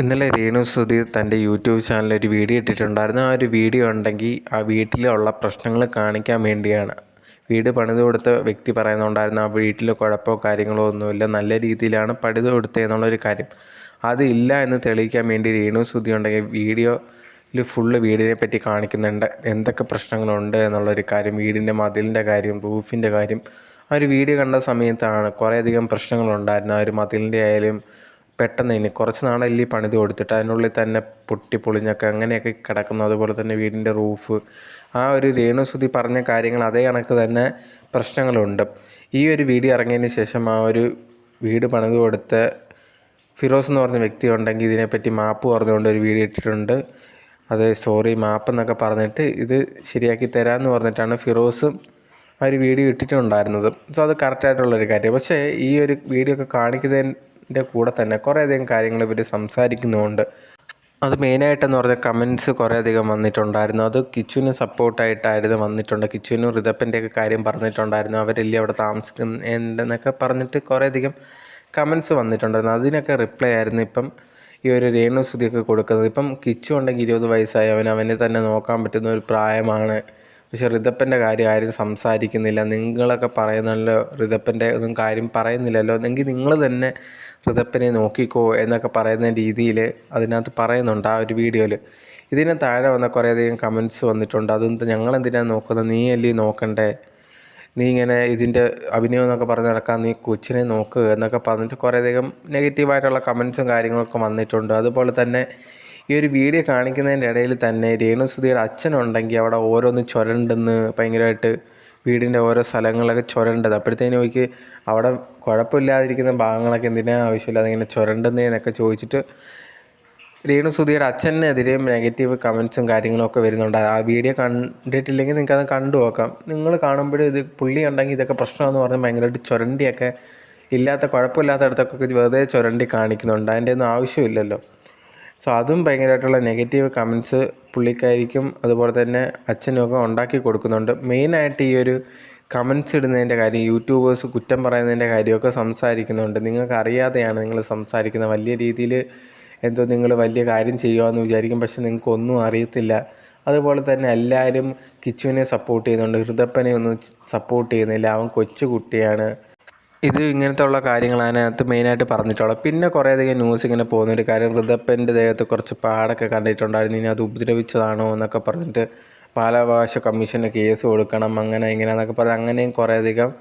ഇന്നലെ രേണു സുധീർ തൻ്റെ യൂട്യൂബ് ചാനലിൽ ഒരു വീഡിയോ ഇട്ടിട്ടുണ്ടായിരുന്നു. ആ ഒരു വീഡിയോ ഉണ്ടെങ്കിൽ ആ വീട്ടിലുള്ള പ്രശ്നങ്ങൾ കാണിക്കാൻ വേണ്ടിയാണ്. വീട് പണിത് കൊടുത്ത വ്യക്തി പറയുന്നുണ്ടായിരുന്നു ആ വീട്ടിൽ കുഴപ്പമോ കാര്യങ്ങളോ ഒന്നുമില്ല, നല്ല രീതിയിലാണ് പണിത് കൊടുത്തതെന്നുള്ളൊരു കാര്യം. അതില്ല എന്ന് തെളിയിക്കാൻ വേണ്ടി രേണു സുധി ഉണ്ടെങ്കിൽ വീഡിയോയിൽ ഫുള്ള് വീടിനെ പറ്റി കാണിക്കുന്നുണ്ട്, എന്തൊക്കെ പ്രശ്നങ്ങളുണ്ട് എന്നുള്ളൊരു കാര്യം, വീടിൻ്റെ മതിലിൻ്റെ കാര്യം, റൂഫിൻ്റെ കാര്യം. ആ ഒരു വീഡിയോ കണ്ട സമയത്താണ് കുറേയധികം പ്രശ്നങ്ങളുണ്ടായിരുന്നു. ആ ഒരു മതിലിൻ്റെ ആയാലും പെട്ടെന്ന് ഇനി കുറച്ച് നാളല്ലേ പണിത് കൊടുത്തിട്ട് അതിനുള്ളിൽ തന്നെ പൊട്ടിപ്പൊളിഞ്ഞൊക്കെ അങ്ങനെയൊക്കെ കിടക്കുന്നു. അതുപോലെ തന്നെ വീടിൻ്റെ റൂഫ്, ആ ഒരു രേണു സുധി പറഞ്ഞ കാര്യങ്ങൾ അതേ കണക്ക് തന്നെ പ്രശ്നങ്ങളുണ്ട്. ഈ ഒരു വീഡിയോ ഇറങ്ങിയതിന് ശേഷം ആ ഒരു വീട് പണിത് കൊടുത്ത ഫിറോസ് എന്ന് പറഞ്ഞ വ്യക്തി ഉണ്ടെങ്കിൽ ഇതിനെപ്പറ്റി മാപ്പ് പറഞ്ഞുകൊണ്ട് ഒരു വീഡിയോ ഇട്ടിട്ടുണ്ട്. അത് സോറി മാപ്പ് എന്നൊക്കെ പറഞ്ഞിട്ട് ഇത് ശരിയാക്കി തരാമെന്ന് പറഞ്ഞിട്ടാണ് ഫിറോസ് ആ ഒരു വീഡിയോ ഇട്ടിട്ടുണ്ടായിരുന്നത്. സോ അത് കറക്റ്റായിട്ടുള്ളൊരു കാര്യം. പക്ഷേ ഈ ഒരു വീഡിയോ ഒക്കെ കാണിക്കുന്നതിൻ്റെ കൂടെ തന്നെ കുറേയധികം കാര്യങ്ങൾ ഇവർ സംസാരിക്കുന്നുമുണ്ട്. അത് മെയിനായിട്ടെന്ന് പറഞ്ഞാൽ കമൻറ്റ്സ് കുറേയധികം വന്നിട്ടുണ്ടായിരുന്നു. അത് കിച്ചുവിന് സപ്പോർട്ടായിട്ടായിരുന്നു വന്നിട്ടുണ്ട്. കിച്ചുവിനും ഋതപ്പൻ്റെയൊക്കെ കാര്യം പറഞ്ഞിട്ടുണ്ടായിരുന്നു. അവരെല്ലാം അവിടെ താമസിക്കുന്നുണ്ടെന്നൊക്കെ പറഞ്ഞിട്ട് കുറേയധികം കമൻറ്റ്സ് വന്നിട്ടുണ്ടായിരുന്നു. അതിനൊക്കെ റിപ്ലൈ ആയിരുന്നു ഇപ്പം ഈ ഒരു രേണു സുധിയൊക്കെ കൊടുക്കുന്നത്. ഇപ്പം കിച്ചു ഉണ്ടെങ്കിൽ 20 വയസ്സായി, അവനെ തന്നെ നോക്കാൻ പറ്റുന്ന ഒരു പ്രായമാണ്. പക്ഷേ ഋതപ്പൻ്റെ കാര്യം ആരും സംസാരിക്കുന്നില്ല. നിങ്ങളൊക്കെ പറയുന്നല്ലോ ഋതപ്പൻ്റെ ഒന്നും കാര്യം പറയുന്നില്ലല്ലോ, എങ്കിൽ നിങ്ങൾ തന്നെ ഋതപ്പനെ നോക്കിക്കോ എന്നൊക്കെ പറയുന്ന രീതിയിൽ അതിനകത്ത് പറയുന്നുണ്ട് ആ ഒരു വീഡിയോയിൽ. ഇതിന് താഴെ വന്ന കുറേയധികം കമൻറ്റ്സ് വന്നിട്ടുണ്ട്. അതൊന്നും ഞങ്ങളെന്തിനാണ് നോക്കുന്നത്, നീ അല്ലേ നോക്കണ്ടേ, നീ ഇങ്ങനെ ഇതിൻ്റെ അഭിനയം എന്നൊക്കെ പറഞ്ഞ് നടക്കാൻ, നീ കൊച്ചിനെ നോക്ക് എന്നൊക്കെ പറഞ്ഞിട്ട് കുറേയധികം നെഗറ്റീവായിട്ടുള്ള കമൻറ്റ്സും കാര്യങ്ങളൊക്കെ വന്നിട്ടുണ്ട്. അതുപോലെ തന്നെ ഈ ഒരു വീഡിയോ കാണിക്കുന്നതിൻ്റെ ഇടയിൽ തന്നെ രേണു സുധിയുടെ അച്ഛനുണ്ടെങ്കിൽ അവിടെ ഓരോന്ന് ചുരണ്ടെന്ന് ഭയങ്കരമായിട്ട് വീടിൻ്റെ ഓരോ സ്ഥലങ്ങളൊക്കെ ചുരണ്ടത്. അപ്പോഴത്തേനും നോക്കി അവിടെ കുഴപ്പമില്ലാതിരിക്കുന്ന ഭാഗങ്ങളൊക്കെ എന്തിനാ ആവശ്യമില്ലാതെ ഇങ്ങനെ ചുരണ്ടുന്നതെന്നൊക്കെ ചോദിച്ചിട്ട് രേണു സുധിയുടെ അച്ഛനെതിരെയും നെഗറ്റീവ് കമൻറ്റ്സും കാര്യങ്ങളൊക്കെ വരുന്നുണ്ട്. ആ വീഡിയോ കണ്ടിട്ടില്ലെങ്കിൽ നിങ്ങൾക്കത് കണ്ടു നോക്കാം. നിങ്ങൾ കാണുമ്പോൾ ഇത് പുള്ളി ഉണ്ടെങ്കിൽ ഇതൊക്കെ പ്രശ്നമെന്ന് പറഞ്ഞ് ഭയങ്കരമായിട്ട് ചുരണ്ടിയൊക്കെ ഇല്ലാത്ത കുഴപ്പമില്ലാത്തടത്തൊക്കെ വെറുതെ ചുരണ്ടി കാണിക്കുന്നുണ്ട്. അതിൻ്റെ ഒന്നും ആവശ്യമില്ലല്ലോ. സോ അതും ഭയങ്കരമായിട്ടുള്ള നെഗറ്റീവ് കമൻറ്റ്സ് പുള്ളിക്കായിരിക്കും അതുപോലെ തന്നെ അച്ഛനുമൊക്കെ ഉണ്ടാക്കി കൊടുക്കുന്നുണ്ട്. മെയിനായിട്ട് ഈ ഒരു കമൻറ്റ്സ് ഇടുന്നതിൻ്റെ കാര്യം, യൂട്യൂബേഴ്സ് കുറ്റം പറയുന്നതിൻ്റെ കാര്യമൊക്കെ സംസാരിക്കുന്നുണ്ട്. നിങ്ങൾക്ക് അറിയാതെയാണ് നിങ്ങൾ സംസാരിക്കുന്നത്. വലിയ രീതിയിൽ എന്തോ നിങ്ങൾ വലിയ കാര്യം ചെയ്യുകയെന്ന് വിചാരിക്കും, പക്ഷെ നിങ്ങൾക്കൊന്നും അറിയത്തില്ല. അതുപോലെ തന്നെ എല്ലാവരും കിച്ചുവിനെ സപ്പോർട്ട് ചെയ്യുന്നുണ്ട്, ഋതപ്പനെ ഒന്നും സപ്പോർട്ട് ചെയ്യുന്നില്ല, അവൻ കൊച്ചു കുട്ടിയാണ്. ഇത് ഇങ്ങനത്തെ ഉള്ള കാര്യങ്ങളാണ് അതിനകത്ത് മെയിനായിട്ട് പറഞ്ഞിട്ടുള്ളത്. പിന്നെ കുറേയധികം ന്യൂസ് ഇങ്ങനെ പോകുന്നൊരു കാര്യം, ഋതപ്പൻ്റെ ദേഹത്ത് കുറച്ച് പാടൊക്കെ കണ്ടിട്ടുണ്ടായിരുന്നു. ഇനി അത് ഉപദ്രവിച്ചതാണോ എന്നൊക്കെ പറഞ്ഞിട്ട് ബാലാവകാശ കമ്മീഷന് കേസ് കൊടുക്കണം, അങ്ങനെ ഇങ്ങനെയെന്നൊക്കെ പറഞ്ഞ് അങ്ങനെയും കുറേയധികം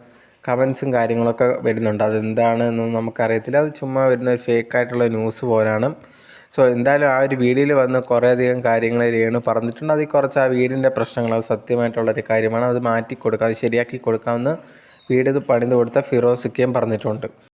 കമൻസും കാര്യങ്ങളൊക്കെ വരുന്നുണ്ട്. അതെന്താണ് എന്നൊന്നും നമുക്കറിയത്തില്ല. അത് ചുമ്മാ വരുന്ന ഒരു ഫേക്കായിട്ടുള്ള ന്യൂസ് പോലാണ്. സോ എന്തായാലും ആ ഒരു വീഡിയോയിൽ വന്ന് കുറേയധികം കാര്യങ്ങൾ രേണു പറഞ്ഞിട്ടുണ്ട്. അതിൽ കുറച്ച് ആ വീടിൻ്റെ പ്രശ്നങ്ങൾ, അത് സത്യമായിട്ടുള്ളൊരു കാര്യമാണ്, അത് മാറ്റി കൊടുക്കാം, അത് ശരിയാക്കി കൊടുക്കാമെന്ന് വീട് പണിത് കൊടുത്ത ഫിറോസിക്കയും പറഞ്ഞിട്ടുണ്ട്.